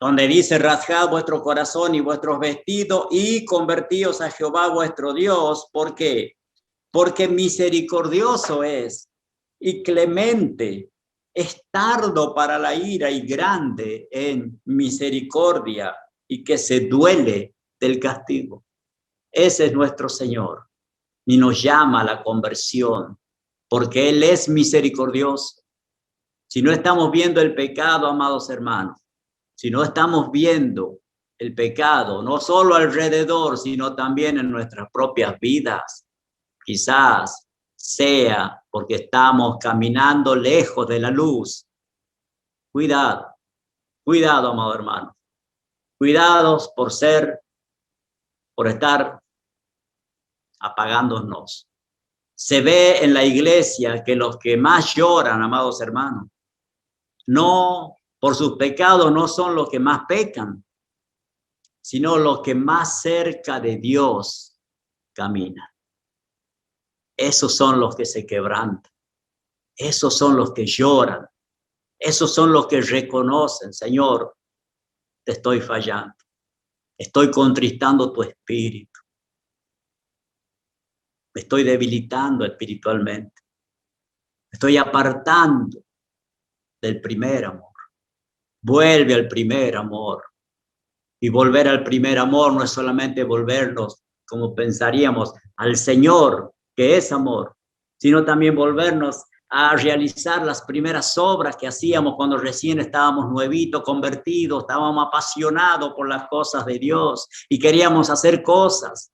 donde dice, rasgad vuestro corazón y vuestros vestidos y convertíos a Jehová vuestro Dios. ¿Por qué? Porque misericordioso es y clemente, es tardo para la ira y grande en misericordia, y que se duele del castigo. Ese es nuestro Señor y nos llama a la conversión, porque Él es misericordioso, si no estamos viendo el pecado, amados hermanos, si no estamos viendo el pecado, no solo alrededor, sino también en nuestras propias vidas, quizás sea porque estamos caminando lejos de la luz. Cuidado, cuidado, amado hermano. Cuidados por estar apagándonos. Se ve en la iglesia que los que más lloran, amados hermanos, no por sus pecados, no son los que más pecan, sino los que más cerca de Dios caminan. Esos son los que se quebrantan. Esos son los que lloran. Esos son los que reconocen, Señor, te estoy fallando. Estoy contristando tu espíritu. Me estoy debilitando espiritualmente. Me estoy apartando del primer amor. Vuelve al primer amor. Y volver al primer amor no es solamente volvernos, como pensaríamos, al Señor, que es amor, sino también volvernos a realizar las primeras obras que hacíamos cuando recién estábamos nuevitos, convertidos, estábamos apasionados por las cosas de Dios y queríamos hacer cosas.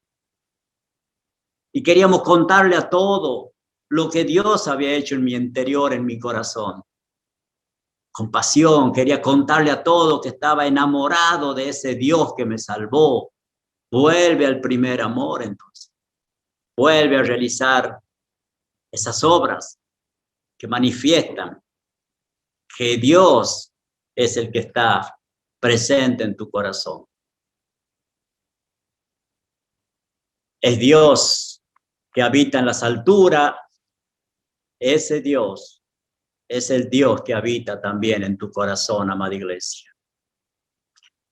Y queríamos contarle a todo lo que Dios había hecho en mi interior, en mi corazón. Con pasión, quería contarle a todo que estaba enamorado de ese Dios que me salvó. Vuelve al primer amor entonces. Vuelve a realizar esas obras que manifiestan que Dios es el que está presente en tu corazón. Es Dios que habita en las alturas. Ese Dios es el Dios que habita también en tu corazón, amada iglesia.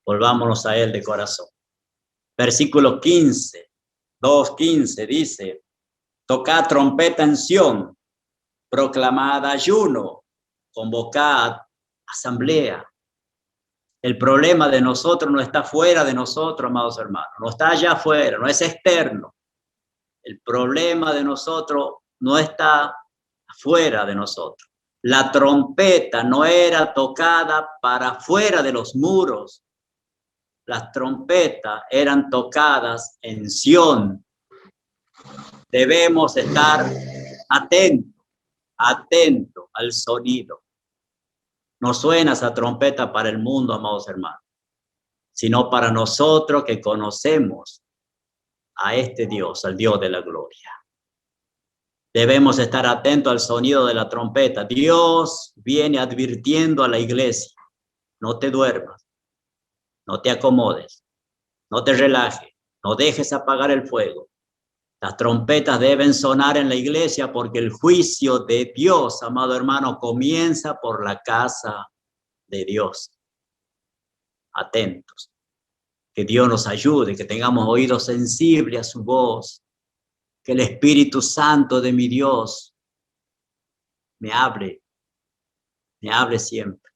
Volvámonos a Él de corazón. Versículo 15, 2:15 dice, tocad trompeta en Sión, proclamad ayuno, convocad asamblea. El problema de nosotros no está fuera de nosotros, amados hermanos, no está allá afuera, no es externo. El problema de nosotros no está fuera de nosotros. La trompeta no era tocada para fuera de los muros. Las trompetas eran tocadas en Sión. Debemos estar atentos al sonido. No suena esa trompeta para el mundo, amados hermanos, sino para nosotros que conocemos a este Dios, al Dios de la gloria. Debemos estar atentos al sonido de la trompeta. Dios viene advirtiendo a la iglesia, no te duermas, no te acomodes, no te relajes, no dejes apagar el fuego. Las trompetas deben sonar en la iglesia porque el juicio de Dios, amado hermano, comienza por la casa de Dios. Atentos. Que Dios nos ayude, que tengamos oídos sensibles a su voz. Que el Espíritu Santo de mi Dios me hable siempre.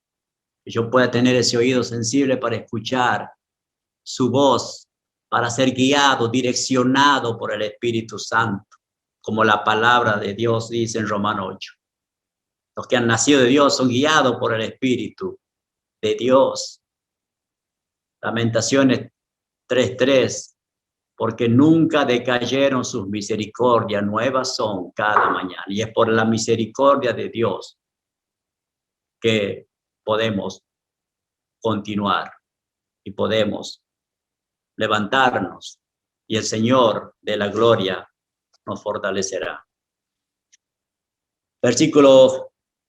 Que yo pueda tener ese oído sensible para escuchar su voz, para ser guiado, direccionado por el Espíritu Santo, como la palabra de Dios dice en Romanos 8. Los que han nacido de Dios son guiados por el Espíritu de Dios. Lamentaciones 3:3, porque nunca decayeron sus misericordias, nuevas son cada mañana. Y es por la misericordia de Dios que podemos continuar y podemos levantarnos y el Señor de la gloria nos fortalecerá. Versículos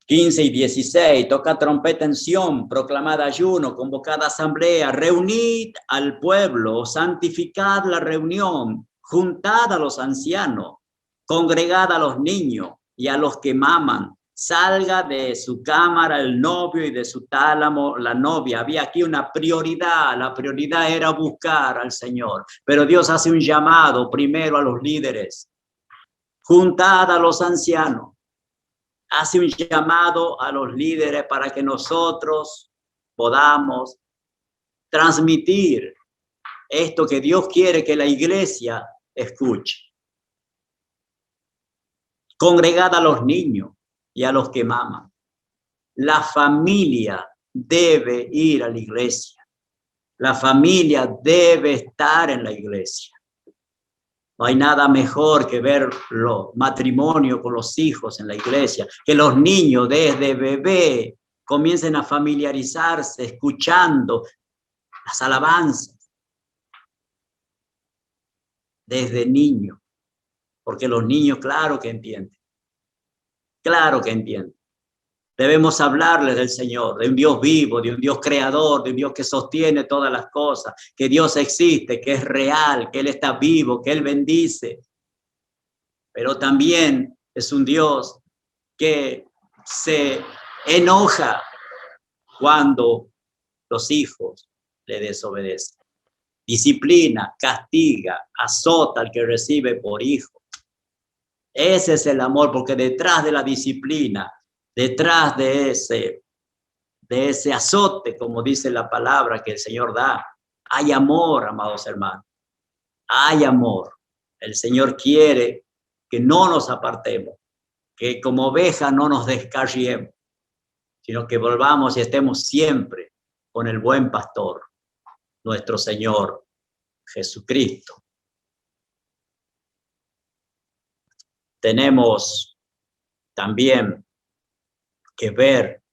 15 y 16, toca trompeta en Sión, proclamad ayuno, convocad asamblea, reunid al pueblo, santificad la reunión, juntad a los ancianos, congregad a los niños y a los que maman. Salga de su cámara el novio y de su tálamo la novia. Había aquí una prioridad. La prioridad era buscar al Señor. Pero Dios hace un llamado primero a los líderes. Juntad a los ancianos. Hace un llamado a los líderes para que nosotros podamos transmitir esto que Dios quiere que la iglesia escuche. Congregad a los niños y a los que maman. la familia debe ir a la iglesia. La familia debe estar en la iglesia. No hay nada mejor que ver los matrimonios con los hijos en la iglesia, que los niños desde bebé comiencen a familiarizarse escuchando las alabanzas desde niño, porque los niños claro que entienden, claro que entienden. Debemos hablarles del Señor, de un Dios vivo, de un Dios creador, de un Dios que sostiene todas las cosas, que Dios existe, que es real, que Él está vivo, que Él bendice. Pero también es un Dios que se enoja cuando los hijos le desobedecen. Disciplina, castiga, azota al que recibe por hijo. Ese es el amor, porque detrás de la disciplina, detrás de ese azote, como dice la palabra que el Señor da, hay amor, amados hermanos. Hay amor. El Señor quiere que no nos apartemos, que como oveja no nos descarriemos, sino que volvamos y estemos siempre con el buen pastor, nuestro Señor Jesucristo. Tenemos también que ver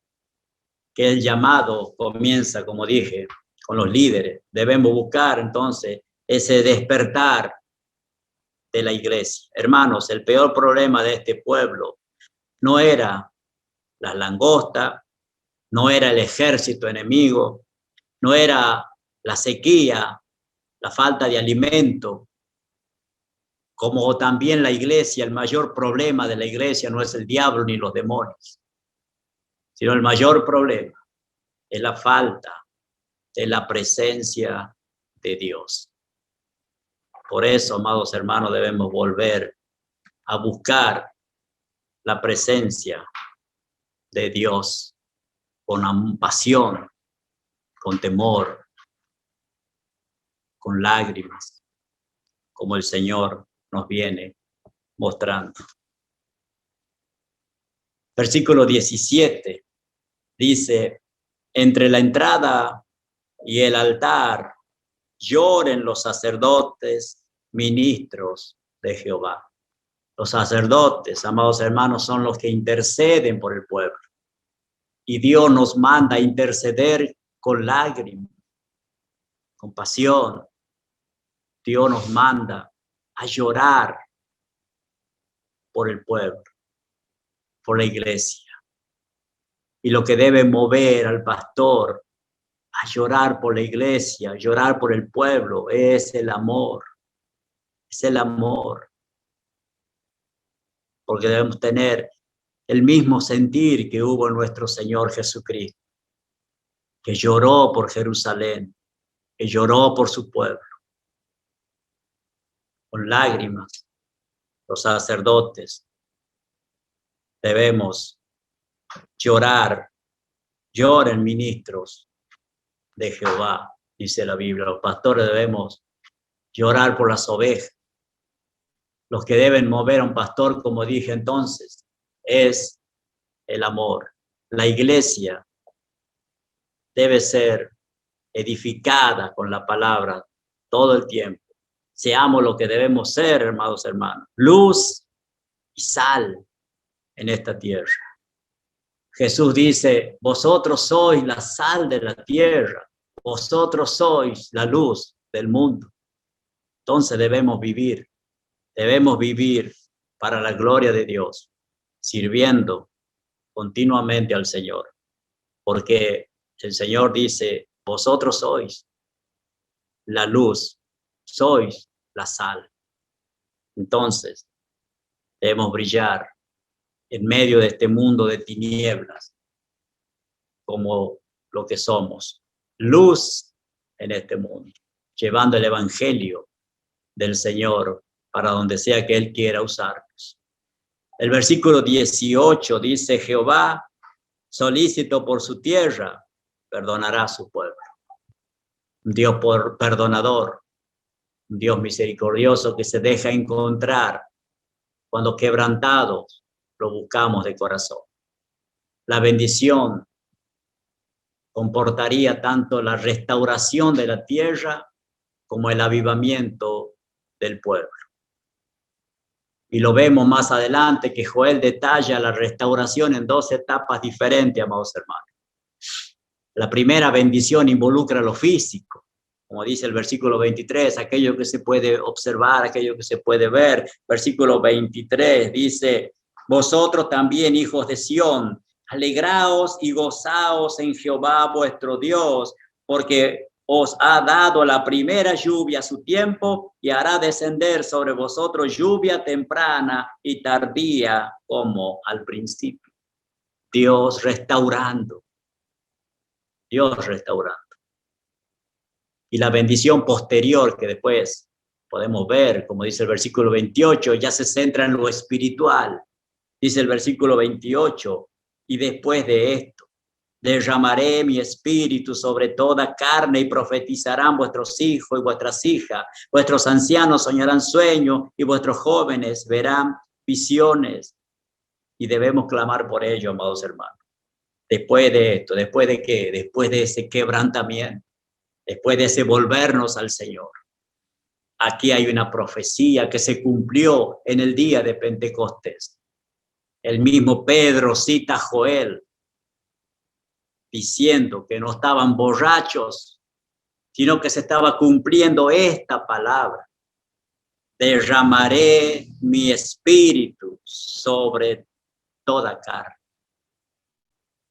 que el llamado comienza, como dije, con los líderes. Debemos buscar entonces ese despertar de la iglesia. Hermanos, el peor problema de este pueblo no era las langostas, no era el ejército enemigo, no era la sequía, la falta de alimento, como también la iglesia. El mayor problema de la iglesia no es el diablo ni los demonios, sino el mayor problema es la falta de la presencia de Dios. Por eso, amados hermanos, debemos volver a buscar la presencia de Dios con pasión, con temor, con lágrimas, como el Señor nos viene mostrando. Versículo 17 dice: entre la entrada y el altar lloren los sacerdotes, ministros de Jehová. Los sacerdotes, amados hermanos, son los que interceden por el pueblo. Y Dios nos manda a interceder con lágrimas, con pasión. Dios nos manda a llorar por el pueblo, por la iglesia. Y lo que debe mover al pastor a llorar por la iglesia, a llorar por el pueblo, es el amor. Es el amor. Porque debemos tener el mismo sentir que hubo en nuestro Señor Jesucristo, que lloró por Jerusalén, que lloró por su pueblo. Con lágrimas, los sacerdotes debemos llorar. Lloren, ministros de Jehová, dice la Biblia. Los pastores debemos llorar por las ovejas. Los que deben mover a un pastor, como dije entonces, es el amor. La iglesia debe ser edificada con la palabra todo el tiempo. Seamos lo que debemos ser, hermanos, luz y sal en esta tierra. Jesús dice: vosotros sois la sal de la tierra, vosotros sois la luz del mundo. Entonces debemos vivir para la gloria de Dios, sirviendo continuamente al Señor, porque el Señor dice: vosotros sois la luz, sois la sal. Entonces debemos brillar en medio de este mundo de tinieblas, como lo que somos, luz en este mundo, llevando el evangelio del Señor para donde sea que Él quiera usarnos. El versículo 18 dice: Jehová, solícito por su tierra, perdonará a su pueblo. Un Dios perdonador, un Dios misericordioso que se deja encontrar cuando quebrantados lo buscamos de corazón. La bendición comportaría tanto la restauración de la tierra como el avivamiento del pueblo. Y lo vemos más adelante que Joel detalla la restauración en 2 etapas diferentes, amados hermanos. La primera bendición involucra lo físico, como dice el versículo 23, aquello que se puede observar, aquello que se puede ver. Versículo 23 dice, vosotros también, hijos de Sión, alegraos y gozaos en Jehová vuestro Dios, porque os ha dado la primera lluvia a su tiempo y hará descender sobre vosotros lluvia temprana y tardía como al principio. Dios restaurando. Dios restaurando. Y la bendición posterior que después podemos ver, como dice el versículo 28, ya se centra en lo espiritual. Dice el versículo 28, y después de esto, derramaré mi espíritu sobre toda carne y profetizarán vuestros hijos y vuestras hijas. Vuestros ancianos soñarán sueños y vuestros jóvenes verán visiones. Y debemos clamar por ello, amados hermanos. Después de esto, ¿después de qué? Después de ese quebrantamiento, después de ese volvernos al Señor. Aquí hay una profecía que se cumplió en el día de Pentecostés. El mismo Pedro cita a Joel diciendo que no estaban borrachos, sino que se estaba cumpliendo esta palabra. Derramaré mi espíritu sobre toda carne,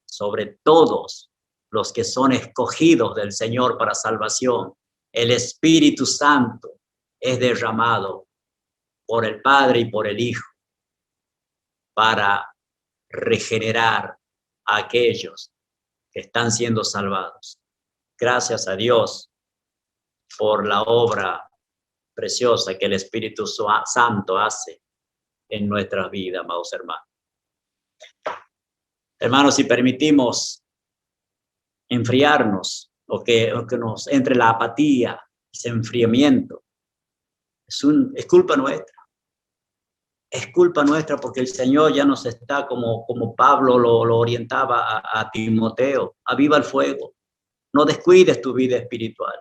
sobre todos los que son escogidos del Señor para salvación. El Espíritu Santo es derramado por el Padre y por el Hijo para regenerar a aquellos que están siendo salvados. Gracias a Dios por la obra preciosa que el Espíritu Santo hace en nuestras vidas, amados hermanos. Hermanos, si permitimos enfriarnos o que nos entre la apatía, ese enfriamiento, es culpa nuestra. Es culpa nuestra porque el Señor ya nos está, como Pablo lo orientaba a Timoteo, aviva el fuego. No descuides tu vida espiritual.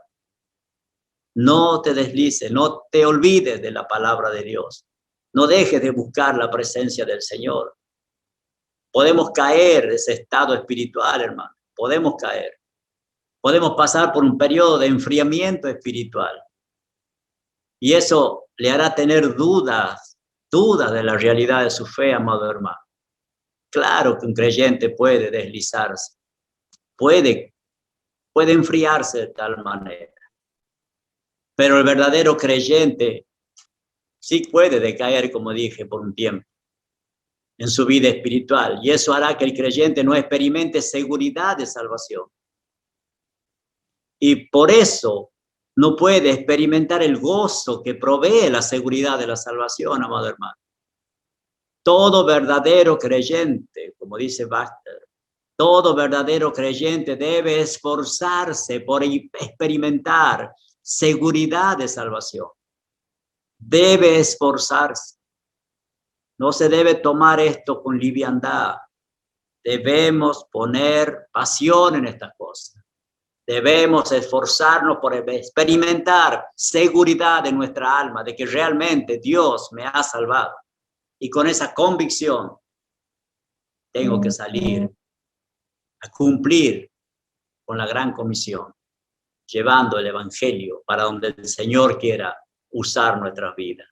No te deslices, no te olvides de la palabra de Dios. No dejes de buscar la presencia del Señor. Podemos caer de ese estado espiritual, hermano. Podemos caer. Podemos pasar por un periodo de enfriamiento espiritual. Y eso le hará tener dudas de la realidad de su fe, amado hermano. Claro que un creyente puede deslizarse, puede enfriarse de tal manera. Pero el verdadero creyente sí puede decaer, como dije, por un tiempo en su vida espiritual. Y eso hará que el creyente no experimente seguridad de salvación. Y por eso no puede experimentar el gozo que provee la seguridad de la salvación, amado hermano. Todo verdadero creyente, como dice Baxter, todo verdadero creyente debe esforzarse por experimentar seguridad de salvación. Debe esforzarse. No se debe tomar esto con liviandad. Debemos poner pasión en estas cosas. Debemos esforzarnos por experimentar seguridad de nuestra alma, de que realmente Dios me ha salvado. Y con esa convicción tengo que salir a cumplir con la gran comisión, llevando el evangelio para donde el Señor quiera usar nuestras vidas.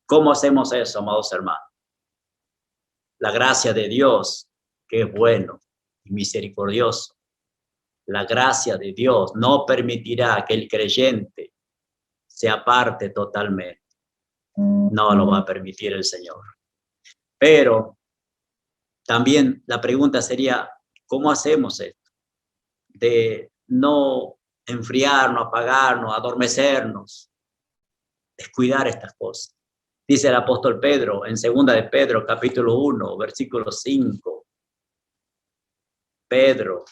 ¿Cómo hacemos eso, amados hermanos? La gracia de Dios, que es bueno y misericordioso, la gracia de Dios no permitirá que el creyente se aparte totalmente. No lo va a permitir el Señor. Pero también la pregunta sería, ¿cómo hacemos esto? De no enfriarnos, apagarnos, adormecernos, descuidar estas cosas. Dice el apóstol Pedro en 2 de Pedro, capítulo 1, versículo 5. Pedro,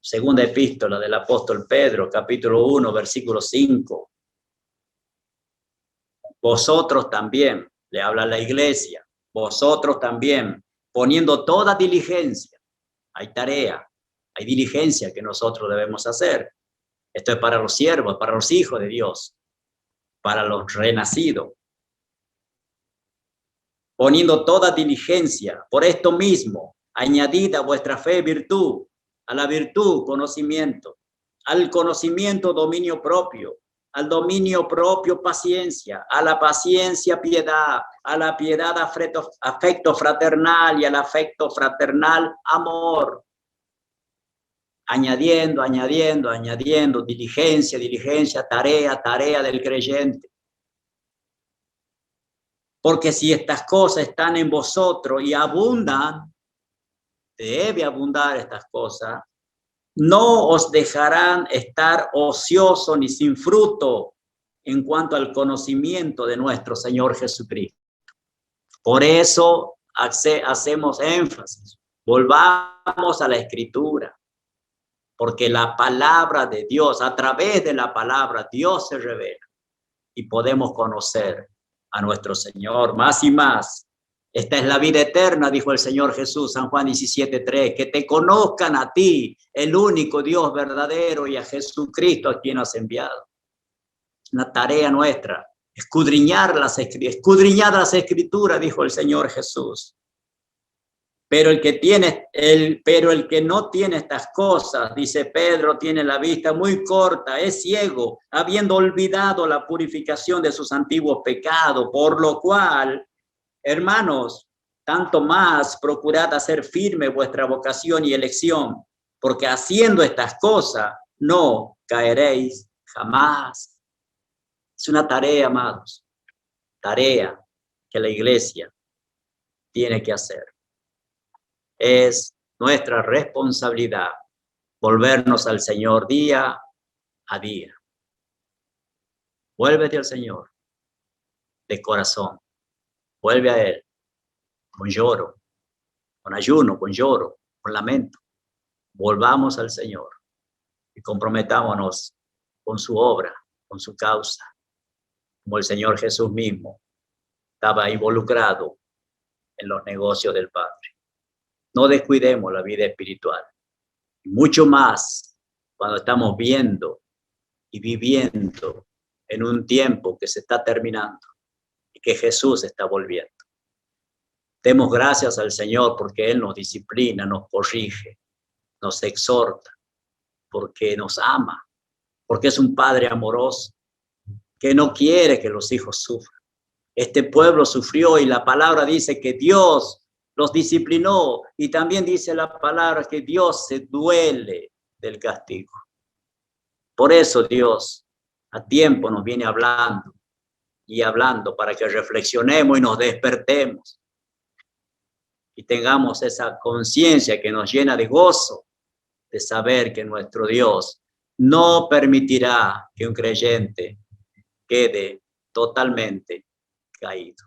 segunda epístola del apóstol Pedro, capítulo 1, versículo 5. Vosotros también, le habla a la iglesia, vosotros también, poniendo toda diligencia, hay tarea, hay diligencia que nosotros debemos hacer. Esto es para los siervos, para los hijos de Dios, para los renacidos. Poniendo toda diligencia, por esto mismo, añadid a vuestra fe virtud, a la virtud conocimiento, al conocimiento dominio propio, al dominio propio paciencia, a la paciencia piedad, a la piedad afecto fraternal y al afecto fraternal amor. Añadiendo, añadiendo, añadiendo, diligencia, diligencia, tarea, tarea del creyente. Porque si estas cosas están en vosotros y abundan, debe abundar estas cosas, no os dejarán estar ociosos ni sin fruto en cuanto al conocimiento de nuestro Señor Jesucristo. Por eso hacemos énfasis, volvamos a la Escritura, porque la palabra de Dios, a través de la palabra, Dios se revela y podemos conocer a nuestro Señor más y más. Esta es la vida eterna, dijo el Señor Jesús, San Juan 17:3, que te conozcan a ti, el único Dios verdadero, y a Jesucristo a quien has enviado. Una tarea nuestra, escudriñar las escrituras, dijo el Señor Jesús. Pero el que no tiene estas cosas, dice Pedro, tiene la vista muy corta, es ciego, habiendo olvidado la purificación de sus antiguos pecados, por lo cual, hermanos, tanto más procurad hacer firme vuestra vocación y elección, porque haciendo estas cosas no caeréis jamás. Es una tarea, amados, tarea que la iglesia tiene que hacer. Es nuestra responsabilidad volvernos al Señor día a día. Vuélvete al Señor de corazón. Vuelve a Él con lloro, con ayuno, con lloro, con lamento. Volvamos al Señor y comprometámonos con su obra, con su causa, como el Señor Jesús mismo estaba involucrado en los negocios del Padre. No descuidemos la vida espiritual. Mucho más cuando estamos viendo y viviendo en un tiempo que se está terminando y que Jesús está volviendo. Demos gracias al Señor porque Él nos disciplina, nos corrige, nos exhorta, porque nos ama, porque es un Padre amoroso que no quiere que los hijos sufran. Este pueblo sufrió y la palabra dice que Dios los disciplinó, y también dice la palabra que Dios se duele del castigo. Por eso Dios a tiempo nos viene hablando y hablando para que reflexionemos y nos despertemos y tengamos esa conciencia que nos llena de gozo de saber que nuestro Dios no permitirá que un creyente quede totalmente caído.